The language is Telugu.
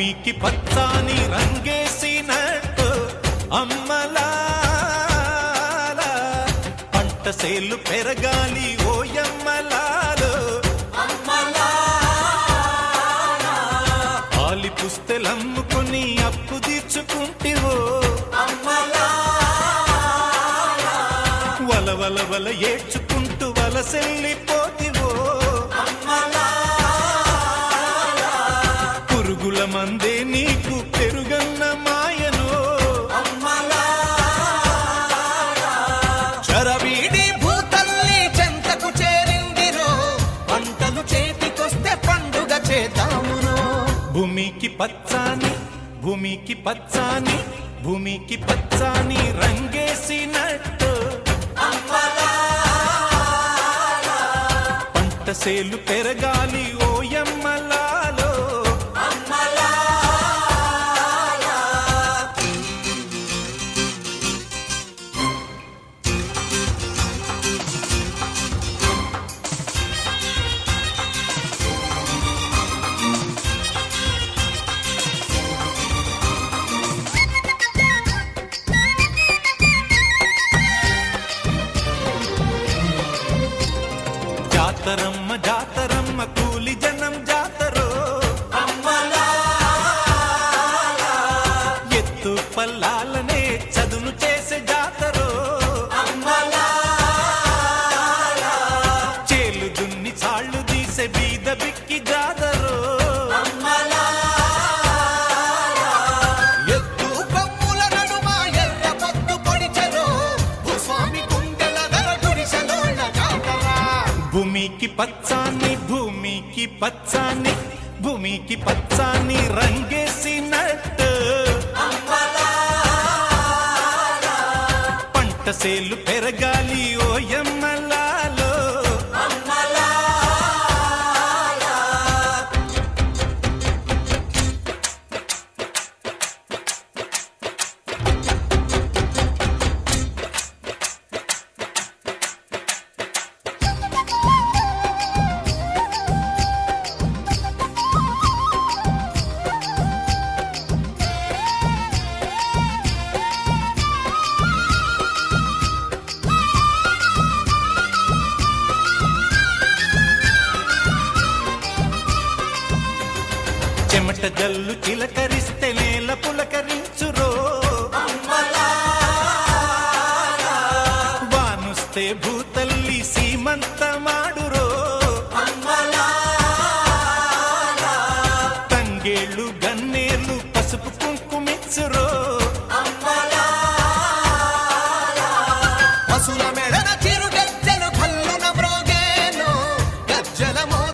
భూమికి పచ్చాని రంగేసినట్టు అమ్మలాల పంట సేలు పెరగాలి ఓయమ్మలాలు ఆలి పుస్తెలమ్ముకొని అప్పు తీర్చుకుంటివో వల వల ఏడ్చుకుంటూ వలసెల్లిపోతివో పురుగుల మందే నీకు పెరుగన్న మాయను చరవీడి భూతల్లి చెంతకు చేరిందిరో పంటలు చేతికొస్తే పండుగ చేద్దామును భూమికి పచ్చాని భూమికి పచ్చాని భూమికి పచ్చాని రంగేసినట్టు పంట సేలు పెరగాలి ఓయమ్మలాలో జాతరమ్మ జాతరమ్మ కూలి జనం జాతరో ఎత్తు పల్లాలనే చదును చేసే జాతరో చేలు దున్ని చాళ్ళు తీసే బీద బిక్కి జాతరో ఎత్తు కొమ్ముల నడుమ ఎర్ర పొద్దు పొడిచెరో భూస్వామి గుండెల ధర గుడిసెలోళ్ళ జాతర భూమికి పచ్చాని భూమికి పచ్చాని భూమికి పచ్చాని రంగేసినట్టు పంట సేలు పెరగాలి ఓయమ్మలాలో చెమట జల్లు చిలకరిస్తే నేల పులకరించురో వానుస్తే భూతల్లి సీమంతమాడురో తంగేళ్ళు గన్నేర్లు పసుపు కుంకుమిచ్చురో పశుల